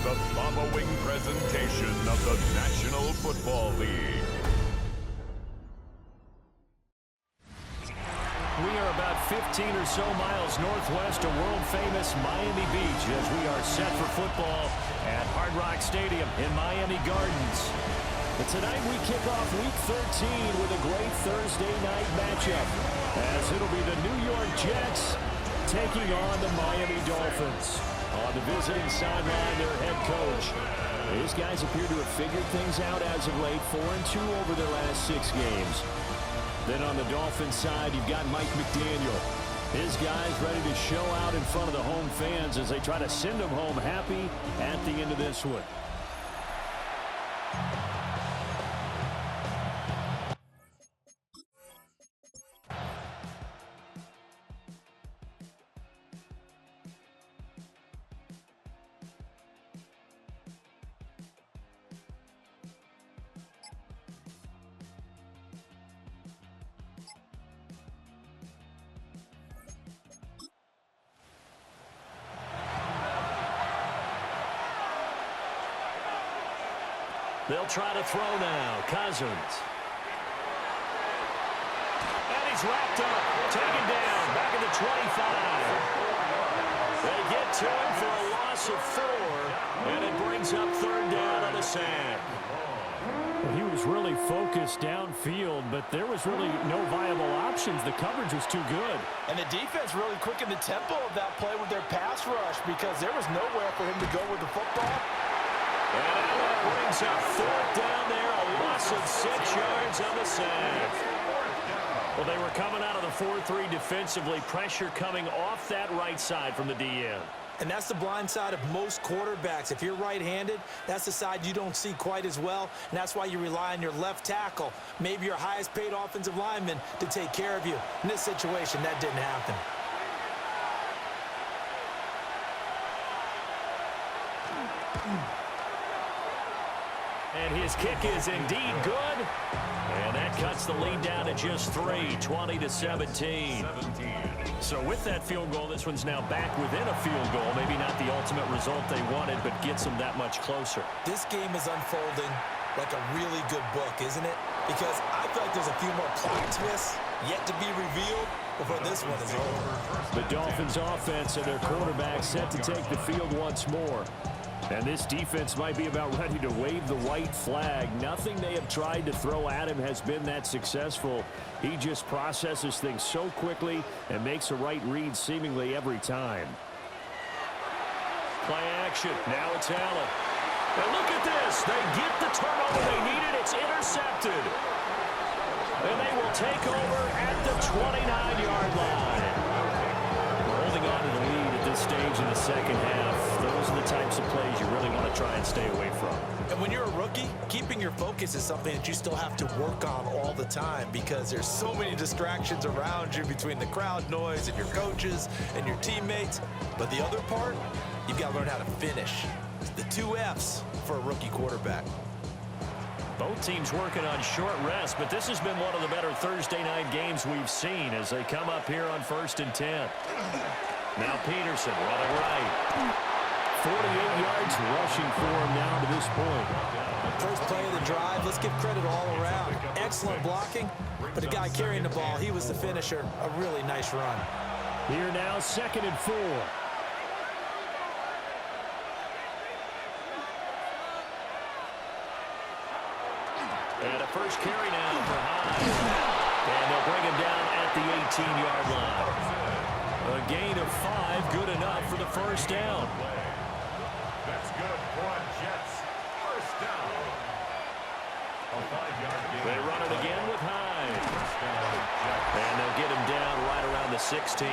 the following presentation of the National Football League. We are about 15 or so miles northwest of world-famous Miami Beach as we are set for football at Hard Rock Stadium in Miami Gardens. But tonight we kick off Week 13 with a great Thursday night matchup, as it'll be the New York Jets taking on the Miami Dolphins. On the visiting sideline, their head coach. These guys appear to have figured things out as of late, 4-2 over their last 6 games. Then on the Dolphins side, you've got Mike McDaniel. His guys ready to show out in front of the home fans as they try to send them home happy at the end of this one. They'll try to throw now. Cousins. And he's wrapped up. Taken down. Back at the 25. They get to him for a loss of 4. And it brings up third down on the sack. Well, he was really focused downfield, but there was really no viable options. The coverage was too good. And the defense really quickened the tempo of that play with their pass rush because there was nowhere for him to go with the football. And that brings up fourth down there, a loss of 6 yards on the sack. Well, they were coming out of the 4-3 defensively, pressure coming off that right side from the DN. And that's the blind side of most quarterbacks. If you're right-handed, that's the side you don't see quite as well, and that's why you rely on your left tackle, maybe your highest-paid offensive lineman, to take care of you. In this situation, that didn't happen. And his kick is indeed good. And that cuts the lead down to just 3, 20-17. So with that field goal, this one's now back within a field goal. Maybe not the ultimate result they wanted, but gets them that much closer. This game is unfolding like a really good book, isn't it? Because I feel like there's a few more plot twists yet to be revealed before this one is over. The Dolphins offense and their quarterback set to take the field once more. And this defense might be about ready to wave the white flag. Nothing they have tried to throw at him has been that successful. He just processes things so quickly and makes a right read seemingly every time. Play action. Now it's Allen. And look at this. They get the turnover they needed. It's intercepted. And they will take over at the 29-yard line. We're holding on to the lead at this stage in the second half. Those are the types of plays you really want to try and stay away from. And when you're a rookie, keeping your focus is something that you still have to work on all the time because there's so many distractions around you between the crowd noise and your coaches and your teammates. But the other part, you've got to learn how to finish. It's the 2 F's for a rookie quarterback. Both teams working on short rest, but this has been one of the better Thursday night games we've seen as they come up here on 1st and 10. Now Peterson running right. 48 yards rushing for him now to this point. First play of the drive, let's give credit all around. Excellent blocking, but the guy carrying the ball, he was the finisher. A really nice run. Here now, 2nd and 4. And a first carry now for Hyde. And they'll bring him down at the 18-yard line. A gain of 5, good enough for the first down. That's good for Jets. First down. A 5-yard gain. They run it again with Hyde. And they'll get him down right around the 16.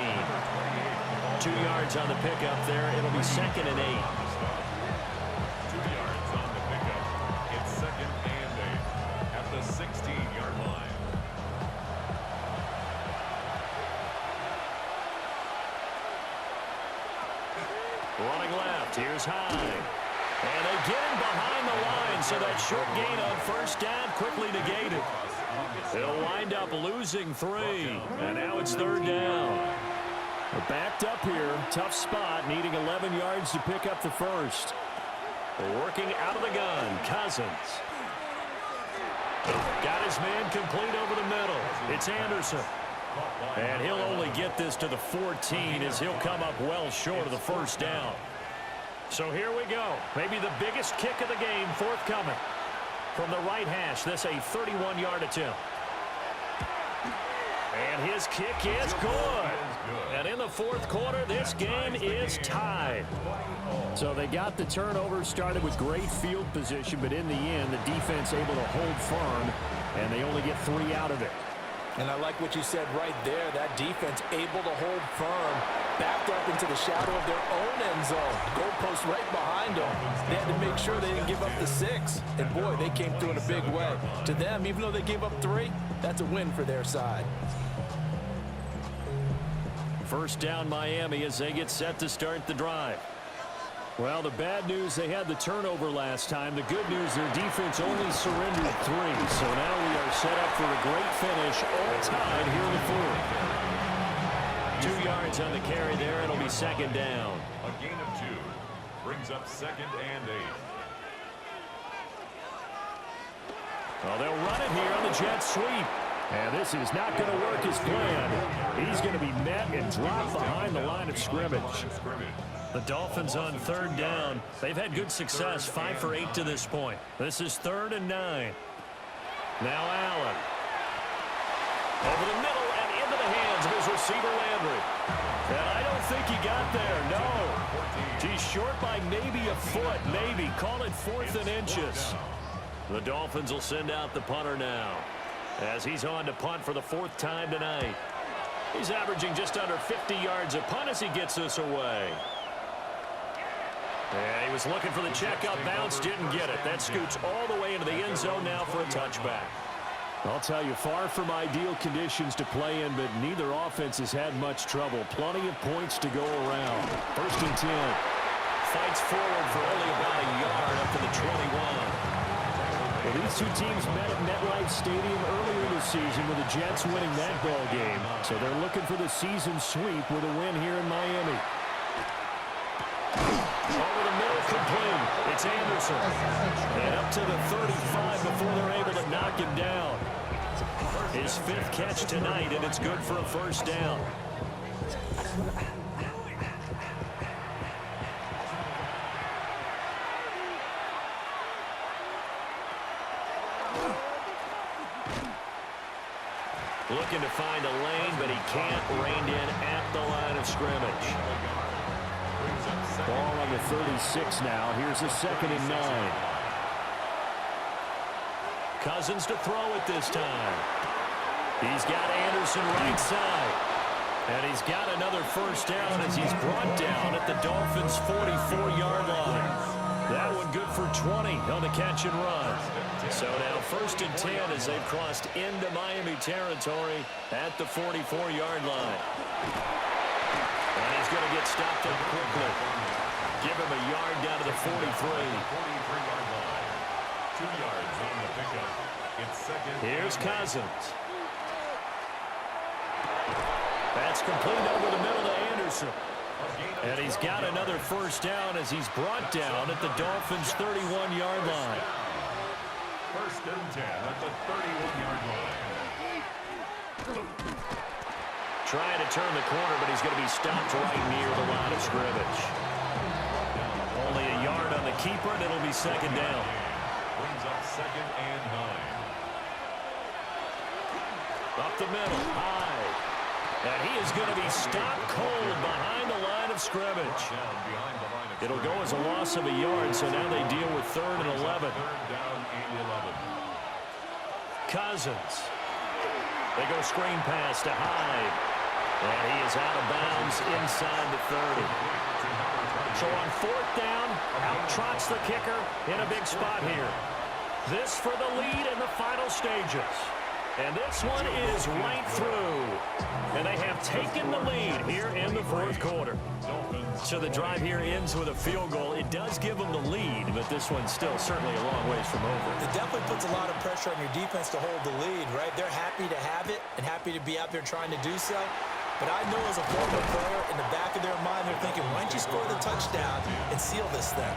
2 yards on the pickup there. It'll be 2nd and 8. 2 yards on the pickup. It's 2nd and 8 at the 16-yard line. Running left, here's Hyde. And they get him behind the line, so that short gain on first down quickly negated. They'll wind up losing 3, and now it's 3rd down. They're backed up here, tough spot, needing 11 yards to pick up the first. Working out of the gun, Cousins. Got his man complete over the middle. It's Anderson. And he'll only get this to the 14 as he'll come up well short of the first down. So here we go. Maybe the biggest kick of the game forthcoming. From the right hash, this a 31-yard attempt. And his kick is good. And in the fourth quarter, this game is tied. So they got the turnover, started with great field position, but in the end, the defense able to hold firm, and they only get 3 out of it. And I like what you said right there. That defense able to hold firm, backed up into the shadow of their own end zone. Goalpost right behind them. They had to make sure they didn't give up the 6. And, boy, they came through in a big way. To them, even though they gave up 3, that's a win for their side. First down Miami as they get set to start the drive. Well, the bad news, they had the turnover last time. The good news, their defense only surrendered 3. So now we are set up for a great finish, all tied here in the fourth. 2 yards on the carry there. It'll be second down. A gain of 2 brings up 2nd and 8. Well, they'll run it here on the jet sweep. And this is not going to work as planned. He's going to be met and dropped behind the line of scrimmage. The Dolphins on third down. They've had good success, 5 for 8 to this point. This is 3rd and 9. Now Allen. Over the middle and into the hands of his receiver Landry. And I don't think he got there, no. He's short by maybe a foot, maybe. Call it 4th and inches. The Dolphins will send out the punter now, as he's on to punt for the 4th time tonight. He's averaging just under 50 yards a punt as he gets this away. Yeah, he was looking for the checkup bounce, didn't get it. That scoots all the way into the end zone now for a touchback. I'll tell you, far from ideal conditions to play in, but neither offense has had much trouble. Plenty of points to go around. 1st and 10. Fights forward for only about a yard up to the 21. Well, these two teams met at MetLife Stadium earlier this season with the Jets winning that ball game. So they're looking for the season sweep with a win here in Miami. Over the middle, complete. It's Anderson. And up to the 35 before they're able to knock him down. His 5th catch tonight, and it's good for a first down. Looking to find a lane, but he can't. Reined in at the line of scrimmage. Ball on the 36 now. Here's a 2nd and 9. Cousins to throw it this time. He's got Anderson right side. And he's got another first down as he's brought down at the Dolphins' 44-yard line. That one good for 20 on the catch and run. So now 1st and 10 as they've crossed into Miami territory at the 44-yard line. And he's going to get stopped up quickly. Give him a yard down to the 43. 43-yard line. 2 yards on the pickup. It's 2nd. Here's Cousins. That's complete over the middle to Anderson. And he's got another first down as he's brought down at the Dolphins' 31-yard line. 1st and 10 at the 31-yard line. Trying to turn the corner, but he's going to be stopped right near the line of scrimmage. Only a yard on the keeper, and it'll be 2nd down. Brings up 2nd and 9. Up the middle, high. And he is going to be stopped cold behind the line of scrimmage. It'll go as a loss of a yard, so now they deal with 3rd and 11. 3rd down and 11. Cousins. They go screen pass to Hyde. And he is out of bounds inside the 30. So on 4th down, out trots the kicker in a big spot here. This for the lead in the final stages. And this one is right through. And they have taken the lead here in the 4th quarter. So the drive here ends with a field goal. It does give them the lead, but this one's still certainly a long ways from over. It definitely puts a lot of pressure on your defense to hold the lead, right? They're happy to have it and happy to be out there trying to do so. But I know as a former player, in the back of their mind, they're thinking, why don't you score the touchdown and seal this thing?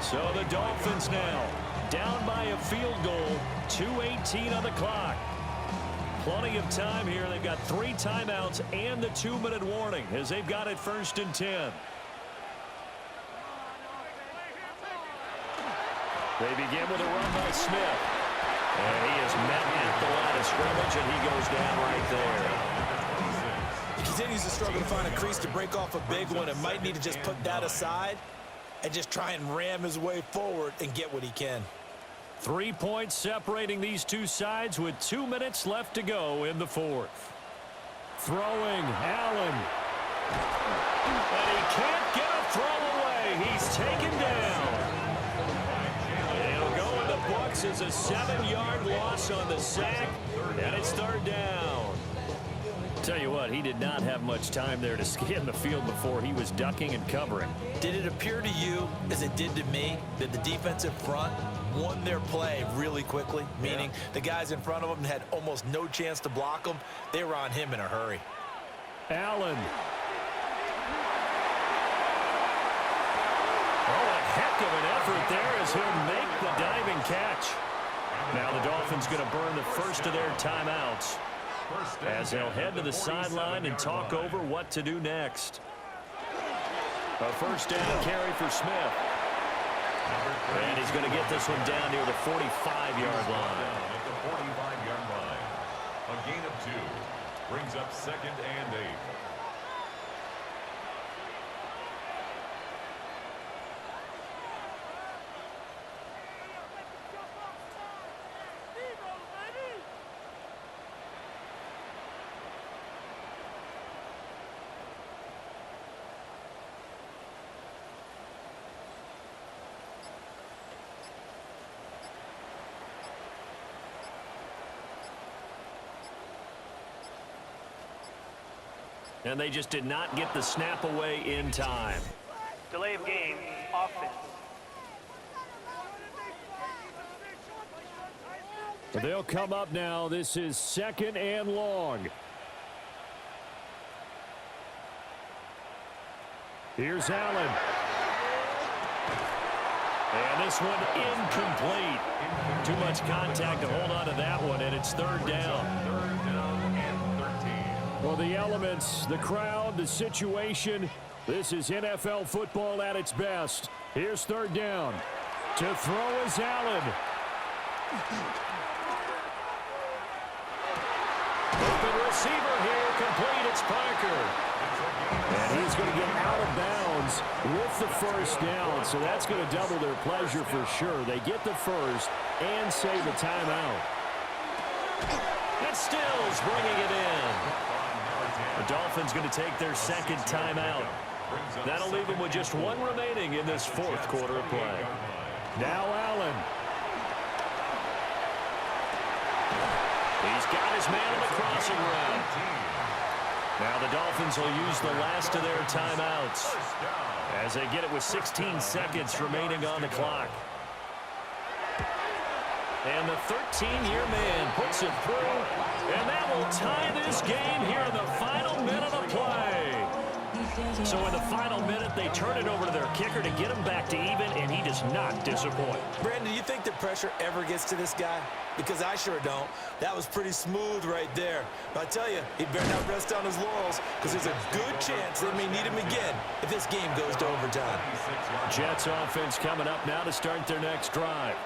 So the Dolphins now down by a field goal, 2:18 on the clock. Plenty of time here. They've got 3 timeouts and the 2-minute warning as they've got it 1st and 10. They begin with a run by Smith. And he is met at the line of scrimmage, and he goes down right there. He continues to struggle to find a crease to break off a big one and might need to just put that aside and just try and ram his way forward and get what he can. 3 points separating these two sides with 2 minutes left to go in the 4th. Throwing, Allen. And he can't get a throw away. He's taken down. It'll go in the books as a 7-yard loss on the sack, and it's 3rd down. Tell you what, he did not have much time there to scan the field before he was ducking and covering. Did it appear to you, as it did to me, that the defensive front won their play really quickly? Meaning the guys in front of them had almost no chance to block them. They were on him in a hurry. Allen. Oh, a heck of an effort there as he'll make the diving catch. Now the Dolphins going to burn the first of their timeouts as they'll head to the sideline and talk over what to do next. A 1st down carry for Smith. And he's going to get this one down near the 45-yard line. At the 45-yard line. A gain of 2 brings up 2nd and 8. And they just did not get the snap away in time. Delay of game, offense. They'll come up now. This is 2nd and long. Here's Allen. And this one incomplete. Too much contact to hold on to that one, and it's 3rd down. 3rd down and 13. Well, the elements, the crowd, the situation, this is NFL football at its best. Here's 3rd down. To throw is Allen. Open receiver here, complete, it's Parker. And he's going to get out of bounds with the 1st down, so that's going to double their pleasure for sure. They get the 1st and save the timeout. And Stills bringing it in. The Dolphins going to take their 2nd timeout. That'll leave them with just 1 remaining in this 4th quarter of play. Now Allen. He's got his man on the crossing route. Now the Dolphins will use the last of their timeouts as they get it with 16 seconds remaining on the clock. And the 13-year man puts it through, and that will tie this game here in the final minute of play. So in the final minute, they turn it over to their kicker to get him back to even, and he does not disappoint. Brandon, do you think the pressure ever gets to this guy? Because I sure don't. That was pretty smooth right there. But I tell you, he better not rest on his laurels because there's a good chance they may need him again if this game goes to overtime. Jets offense coming up now to start their next drive.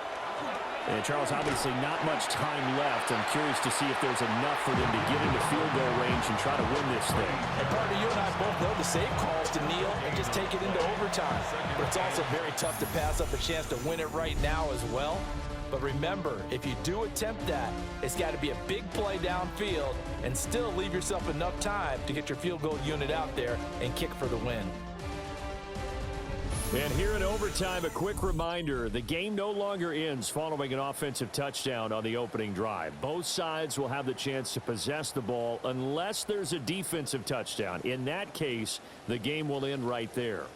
And Charles, obviously not much time left. I'm curious to see if there's enough for them to get into field goal range and try to win this thing. And partner, you and I both know the safe calls to kneel and just take it into overtime. But it's also very tough to pass up a chance to win it right now as well. But remember, if you do attempt that, it's got to be a big play downfield and still leave yourself enough time to get your field goal unit out there and kick for the win. And here in overtime, a quick reminder, the game no longer ends following an offensive touchdown on the opening drive. Both sides will have the chance to possess the ball unless there's a defensive touchdown. In that case, the game will end right there.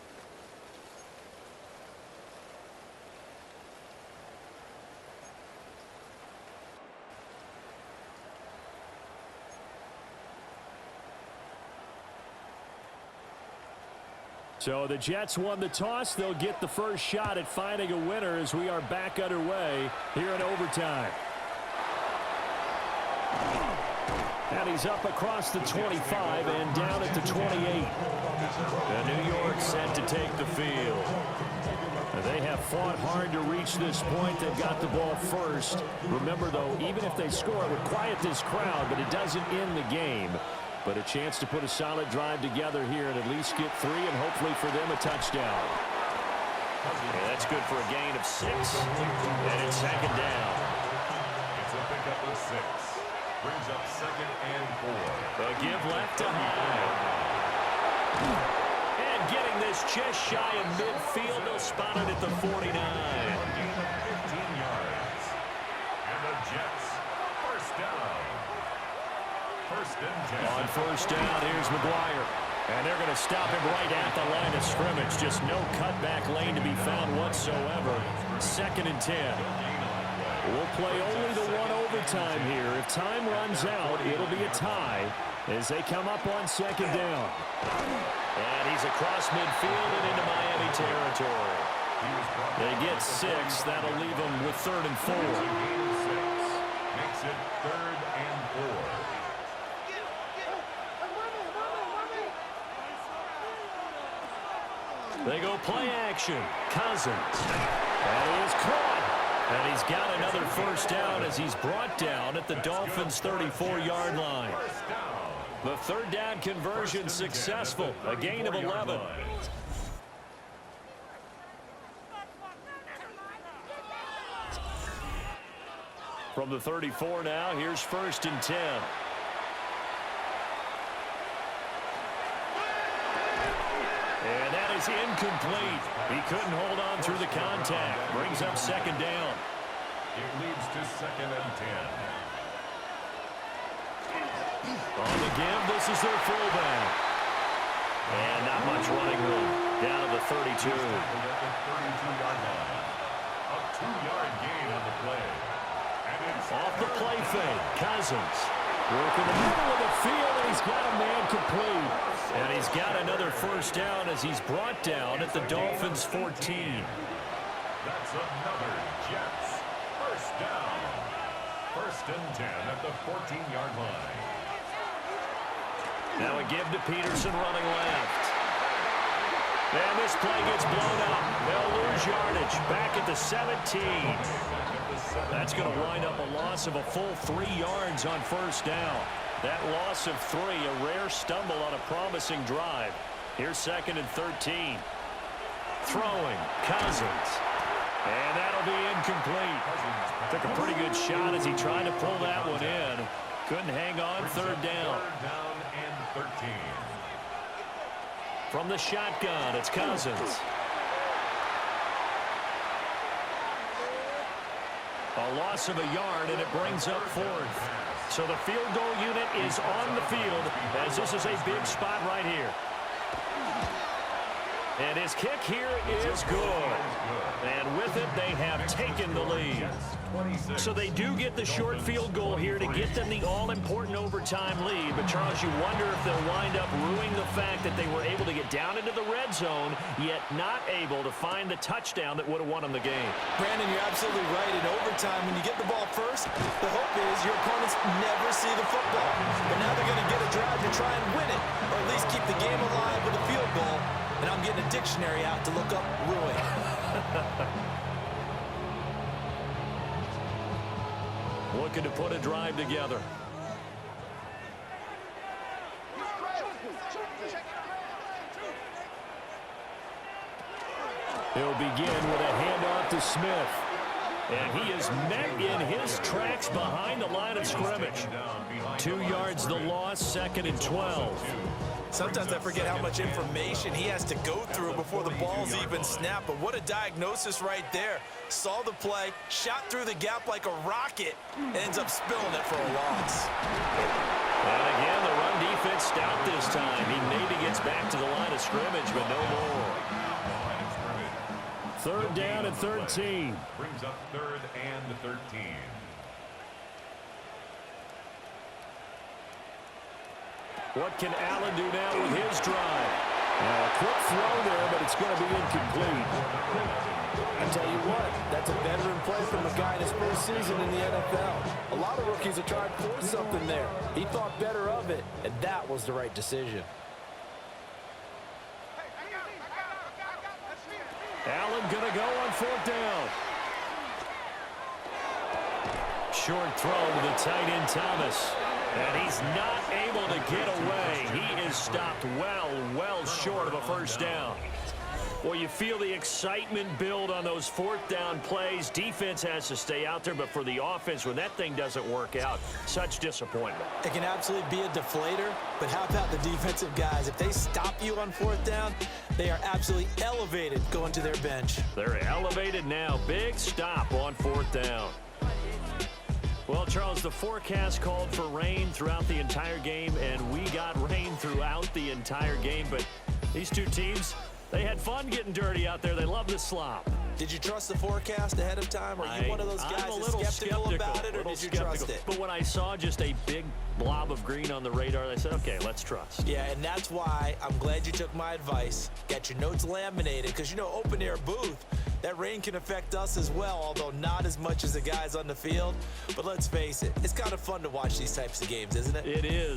So the Jets won the toss. They'll get the first shot at finding a winner as we are back underway here in overtime. And he's up across the 25 and down at the 28. And New York set to take the field. They have fought hard to reach this point. They've got the ball first. Remember, though, even if they score, it would quiet this crowd, but it doesn't end the game. But a chance to put a solid drive together here and at least get 3 and hopefully for them a touchdown. Yeah, that's good for a gain of 6. And it's second down. It's a pickup of 6. Brings up second and 4. A give left to High. And getting this just shy of midfield. They'll spot it at the 49. 15 yards. And the Jets, first down. First and 10. On first down, here's McGuire. And they're going to stop him right at the line of scrimmage. Just no cutback lane to be found whatsoever. Second and 10. We'll play only the one overtime here. If time runs out, it'll be a tie as they come up on second down. And he's across midfield and into Miami territory. They get 6. That'll leave them with 3rd and 4. Makes it 3rd and 4. They go play action. Cousins. That is caught. And he's got another first down as he's brought down at the Dolphins' 34-yard line. The third down conversion successful. A gain of 11. From the 34 now, here's first and 10. And that is incomplete. He couldn't hold on through the contact. Brings up second down. It leads to second and 10. On the give, this is their fullback. And not much running room. Down to the 32. At the 32-yard line. A 2-yard gain on the play. And it's Off the play fake, Cousins. Working the middle of the field, and he's got a man complete. And he's got another first down as he's brought down at the Dolphins' 14. That's another Jets. First down. First and 10 at the 14-yard line. Now a give to Peterson running left. And this play gets blown up. They'll lose yardage back at the 17. That's going to wind up a loss of a full 3 yards on first down. That loss of 3, a rare stumble on a promising drive. Here's second and 13. Throwing, Cousins. And that'll be incomplete. Took a pretty good shot as he tried to pull that one in. Couldn't hang on, third down. Third down and 13. From the shotgun, it's Cousins. A loss of a yard, and it brings up 4th. So the field goal unit is on the field as this is a big spot right here. And his kick here is good. And with it, they have taken the lead. So they do get the short field goal here to get them the all-important overtime lead. But, Charles, you wonder if they'll wind up ruining the fact that they were able to get down into the red zone, yet not able to find the touchdown that would have won them the game. Brandon, you're absolutely right. In overtime, when you get the ball first, the hope is your opponents never see the football. But now they're going to get a drive to try and win it, or at least keep the game alive with a field goal. And I'm getting a dictionary out to look up ruin. Looking to put a drive together. He'll begin with a handoff to Smith. And he is met in his tracks behind the line of scrimmage. 2 yards the loss, second and 12. Sometimes I forget how much information he has to go through before the ball's even snapped. But what a diagnosis right there. Saw the play, shot through the gap like a rocket, and ends up spilling it for a loss. And again, the run defense stout this time. He maybe gets back to the line of scrimmage, but no more. Third down and 13. Brings up third and 13. What can Allen do now with his drive? Now a quick throw there, but it's going to be incomplete. I tell you what, that's a veteran play from a guy in his first season in the NFL. A lot of rookies are trying to force something there. He thought better of it, and that was the right decision. Allen going to go on 4th down. Short throw to the tight end, Thomas. And he's not able to get away. He is stopped well short of a first down. Well, you feel the excitement build on those 4th down plays. Defense has to stay out there, but for the offense, when that thing doesn't work out, such disappointment. It can absolutely be a deflator, but how about the defensive guys? If they stop you on 4th down, they are absolutely elevated going to their bench. They're elevated now. Big stop on 4th down. Well, Charles, the forecast called for rain throughout the entire game, and we got rain throughout the entire game. But these two teams, they had fun getting dirty out there. They love the slop. Did you trust the forecast ahead of time? Are you one of those guys that's skeptical about it, or did you trust it? But when I saw just a big blob of green on the radar, I said, okay, let's trust. Yeah, and that's why I'm glad you took my advice. Get your notes laminated, because, you know, open-air booth, that rain can affect us as well, although not as much as the guys on the field. But let's face it, it's kind of fun to watch these types of games, isn't it? It is.